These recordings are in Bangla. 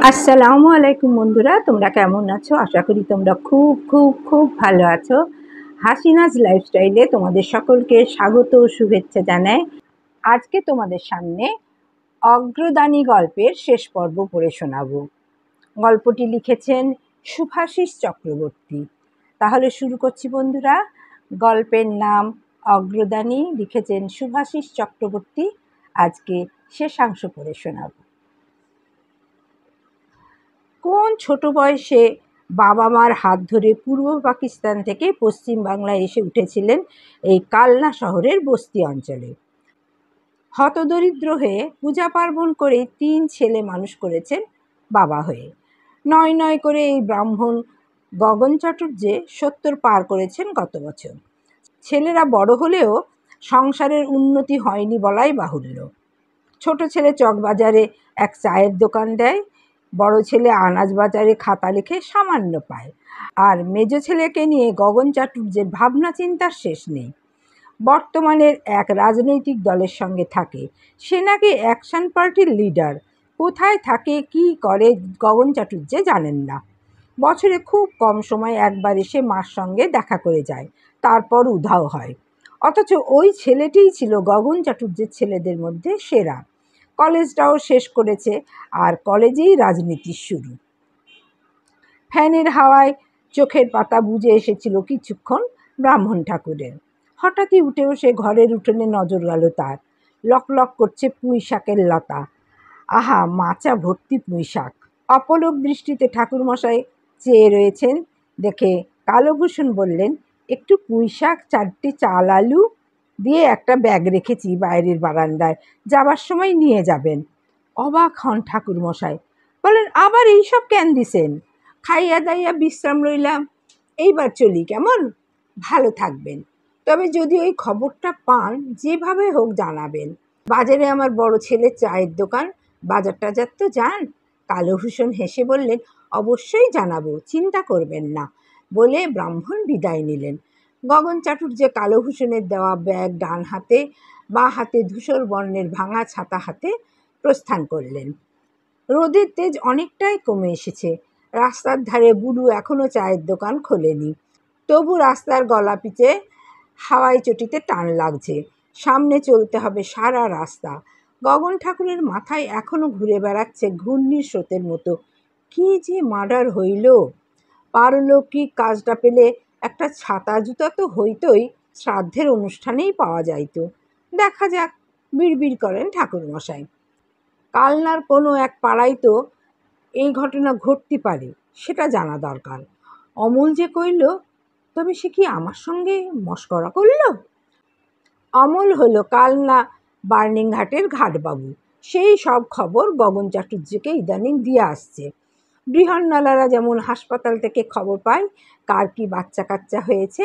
আসসালামু আলাইকুম বন্ধুরা, তোমরা কেমন আছো? আশা করি তোমরা খুব খুব খুব ভালো আছো। হাসিনাজ লাইফস্টাইলে তোমাদের সকলকে স্বাগত ও শুভেচ্ছা জানাই। আজকে তোমাদের সামনে অগ্রদানী গল্পের শেষ পর্ব পড়ে শোনাবো। গল্পটি লিখেছেন শুভাশিস চক্রবর্তী। তাহলে শুরু করছি বন্ধুরা। গল্পের নাম অগ্রদানী, লিখেছেন শুভাশিস চক্রবর্তী। আজকে শেষাংশ পড়ে শোনাবো। কোন ছোট বয়সে বাবা মার হাত ধরে পূর্ব পাকিস্তান থেকে পশ্চিম বাংলায় এসে উঠেছিলেন এই কালনা শহরের বস্তি অঞ্চলে। হতদরিদ্র হয়ে পূজা পার্বণ করে 3 ছেলে মানুষ করেছেন বাবা হয়ে। নয় নয় করে এই ব্রাহ্মণ গগন চাটুর্যে 70 পার করেছেন গত বছর। ছেলেরা বড় হলেও সংসারের উন্নতি হয়নি বলাই বাহুল্য। ছোট ছেলে চকবাজারে এক চায়ের দোকান দেয়, বড় ছেলে আনাজ বাজারে খাতা লিখে সামান্য পায়, আর মেজ ছেলেকে নিয়ে গগন চাটুর্যের ভাবনা চিন্তার শেষ নেই। বর্তমানের এক রাজনৈতিক দলের সঙ্গে থাকে, সে নাকি অ্যাকশন পার্টির লিডার। কোথায় থাকে কি করে গগন চাটুর্যে জানেন না। বছরে খুব কম সময় একবার এসে মার সঙ্গে দেখা করে যায়, তারপর উধাও হয়। অথচ ওই ছেলেটিই ছিল গগন চাটুর্যের ছেলেদের মধ্যে সেরা। কলেজটাও শেষ করেছে, আর কলেজেই রাজনীতির শুরু। ফ্যানের হাওয়ায় চোখের পাতা বুজে এসেছিল কিছুক্ষণ ব্রাহ্মণ ঠাকুরের। হঠাৎই উঠে বসে ঘরের উঠোনে নজর গেল তার। লক লক করছে পুঁই শাকের লতা। আহা, মাচা ভর্তি পুঁই শাক। অপলক দৃষ্টিতে ঠাকুরমশাই চেয়ে রয়েছেন দেখে কালভূষণ বললেন, একটু পুঁই শাক, 4টে চাল আলু দিয়ে একটা ব্যাগ রেখেছি বাইরের বারান্দায়, যাবার সময় নিয়ে যাবেন। অবাক হন ঠাকুরমশাই, বলেন, আবার এইসব কেন দিছেন? খাইয়া দাইয়া বিশ্রাম লইলাম, এইবার চলি কেমন? ভালো থাকবেন। তবে যদি ওই খবরটা পান, যেভাবে হোক জানাবেন। বাজারে আমার বড় ছেলের চায়ের দোকান, বাজার টাজার তো যান। কালভূষণ হেসে বললেন, অবশ্যই জানাবো, চিন্তা করবেন না, বলে ব্রাহ্মণ বিদায় নিলেন। গগন চাটুর্যে কালভূষণের দেওয়া ব্যাগ ডান হাতে, বাঁ হাতে ধূসর বর্ণের ভাঙা ছাতা হাতে প্রস্থান করলেন। রোদের তেজ অনেকটাই কমে এসেছে। রাস্তার ধারে বুড়ু এখনো চায়ের দোকান খোলেনি, তবু রাস্তার গলা পিচে হাওয়ায় চটিতে টান লাগছে। সামনে চলতে হবে সারা রাস্তা। গগন ঠাকুরের মাথায় এখনো ঘুরে বেড়াচ্ছে ঘূর্ণির স্রোতের মতো, কি যে মার্ডার হইল! পারলৌকিক কাজটা পেলে একটা ছাতা জুতা তো হইতই, শ্রাদ্ধের অনুষ্ঠানেই পাওয়া যাইত। দেখা যাক, বিড়বিড় করেন ঠাকুরমশাই। কালনার কোনো এক পাড়ায় তো এই ঘটনা ঘটতে পারে, সেটা জানা দরকার। অমল যে কইল, তবে সে কি আমার সঙ্গে মশকরা করল? অমল হলো কালনা বার্নিংঘাটের ঘাটবাবু। সেই সব খবর গগন চাটুর্যকে ইদানিং দিয়ে আসছে। বৃহন্নলারা যেমন হাসপাতাল থেকে খবর পায় কার কি বাচ্চা কাচ্চা হয়েছে,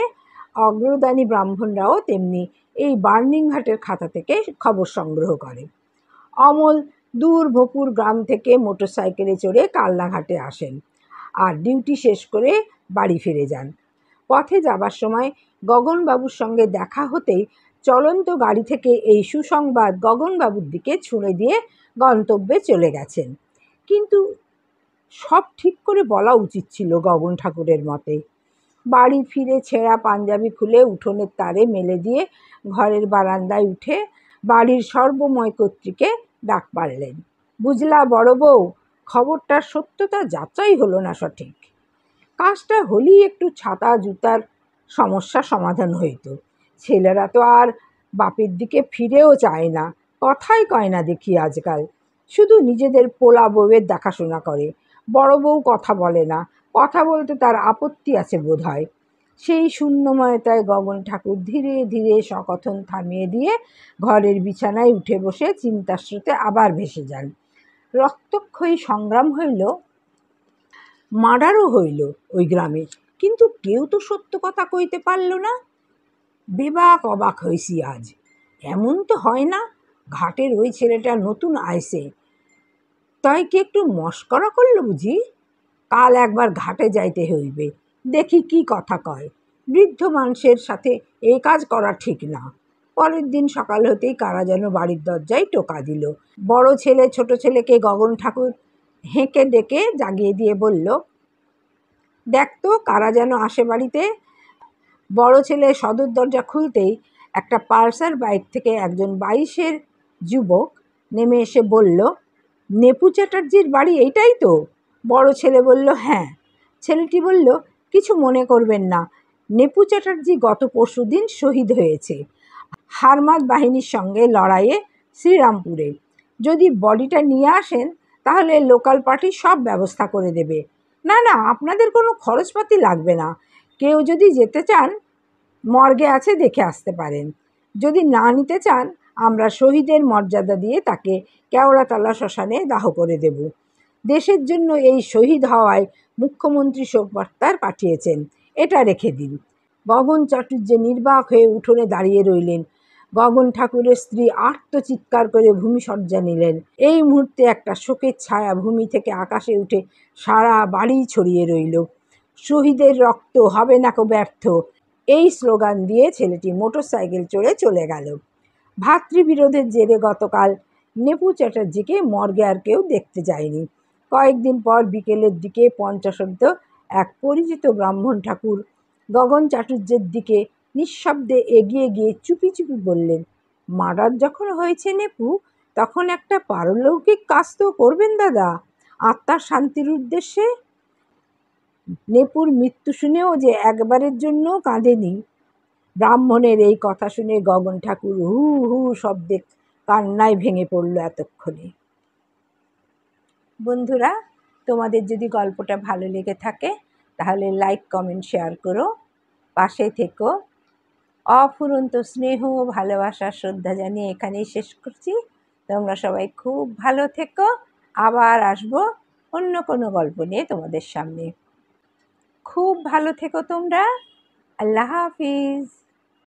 অগ্রদানী ব্রাহ্মণরাও তেমনি এই বার্নিংঘাটের খাতা থেকে খবর সংগ্রহ করে। অমল দূর ভোপুর গ্রাম থেকে মোটরসাইকেলে চড়ে কালনাঘাটে আসেন, আর ডিউটি শেষ করে বাড়ি ফিরে যান। পথে যাবার সময় গগনবাবুর সঙ্গে দেখা হতেই চলন্ত গাড়ি থেকে এই সুসংবাদ গগনবাবুর দিকে ছুঁড়ে দিয়ে গন্তব্যে চলে গেছেন। কিন্তু সব ঠিক করে বলা উচিত ছিল গগন ঠাকুরের মতে। বাড়ি ফিরে ছেঁড়া পাঞ্জাবি খুলে উঠোনের তারে মেলে দিয়ে ঘরের বারান্দায় উঠে বাড়ির সর্বময় কর্ত্রীকে ডাক পারলেন। বুঝলা বড় বউ, খবরটার সত্যতা যাচাই হলো না সঠিক। কাজটা হলেই একটু ছাতা জুতার সমস্যা সমাধান হইত। ছেলেরা তো আর বাপের দিকে ফিরেও চায় না, কথাই কয় না দেখি আজকাল। শুধু নিজেদের পোলা বউয়ের দেখাশোনা করে, বড় বউ কথা বলে না, কথা বলতে তার আপত্তি আছে বোধ হয়। সেই শূন্যময়তায় গগন ঠাকুর ধীরে ধীরে সকথন থামিয়ে দিয়ে ঘরের বিছানায় উঠে বসে চিন্তার স্রোতে আবার ভেসে যান। রক্তক্ষয়ী সংগ্রাম হইল, মার্ডারও হইল ওই গ্রামে, কিন্তু কেউ তো সত্য কথা কইতে পারল না। বেবাক অবাক হয়েছি আজ। এমন তো হয় না ঘাটের ওই ছেলেটা নতুন আইসে, তাই কি একটু মস্করা করলো বুঝি? কাল একবার ঘাটে যাইতে হইবে, দেখি কি কথা কয়। বৃদ্ধ মানুষের সাথে এই কাজ করা ঠিক না। পরের দিন সকাল হতেই কারা যেন বাড়ির দরজায় টোকা দিল। বড় ছেলে ছোট ছেলেকে গগন ঠাকুর হেঁকে ডেকে জাগিয়ে দিয়ে বলল, দেখ তো কারা যেন আসে বাড়িতে। বড় ছেলে সদর দরজা খুলতেই একটা পালসার বাইক থেকে একজন 22-এর যুবক নেমে এসে বলল, নেপু চ্যাটার্জির বাড়ি এইটাই তো? বড় ছেলে বলল, হ্যাঁ। ছেলেটি বলল, কিছু মনে করবেন না, নেপু চ্যাটার্জি গত পরশুদিন শহীদ হয়েছে হারমাদ বাহিনীর সঙ্গে লড়াইয়ে শ্রীরামপুরে। যদি বডিটা নিয়ে আসেন তাহলে লোকাল পার্টি সব ব্যবস্থা করে দেবে। না না, আপনাদের কোনো খরচপাতি লাগবে না। কেউ যদি যেতে চান মর্গে আছে, দেখে আসতে পারেন। যদি না নিতে চান আমরা শহীদের মর্যাদা দিয়ে তাকে কেওড়াতলা শ্মশানে দাহ করে দেব। দেশের জন্য এই শহীদ হওয়ায় মুখ্যমন্ত্রী শোকবার্তা পাঠিয়েছেন, এটা রেখে দিন। গগন চাটুর্যে নির্বাক হয়ে উঠোনে দাঁড়িয়ে রইলেন। গগন ঠাকুরের স্ত্রী আর্তচিৎকার করে ভূমিসজ্জা নিলেন। এই মুহূর্তে একটা শোকের ছায়া ভূমি থেকে আকাশে উঠে সারা বাড়ি ছড়িয়ে রইল। শহীদের রক্ত হবে না কো ব্যর্থ, এই স্লোগান দিয়ে ছেলেটি মোটরসাইকেল চড়ে চলে গেল। ভাতৃবিরোধের জেরে গতকাল নেপু চ্যাটার্জিকে মর্গে আর কেউ দেখতে যায়নি। কয়েকদিন পর বিকেলের দিকে পঞ্চাশোর্ধ্ব এক পরিচিত ব্রাহ্মণ ঠাকুর গগন চাটুর্যের দিকে নিঃশব্দে এগিয়ে গিয়ে চুপি চুপি বললেন, মার্ডার যখন হয়েছে নেপু, তখন একটা পারলৌকিক কাজ তো করবেন দাদা, আত্মার শান্তির উদ্দেশ্যে। নেপুর মৃত্যু শুনেও যে একবারের জন্য কাঁদেনি। ব্রাহ্মণের এই কথা শুনে গগন ঠাকুর হু হু শব্দে কান্নায় ভেঙে পড়ল এতক্ষণে। বন্ধুরা, তোমাদের যদি গল্পটা ভালো লেগে থাকে তাহলে লাইক, কমেন্ট, শেয়ার করো, পাশে থেকো। অফুরন্ত স্নেহ, ভালোবাসা, শ্রদ্ধা জানিয়ে এখানেই শেষ করছি। তোমরা সবাই খুব ভালো থেকো। আবার আসবো অন্য কোনো গল্প নিয়ে তোমাদের সামনে। খুব ভালো থেকো তোমরা। আল্লাহ হাফিজ।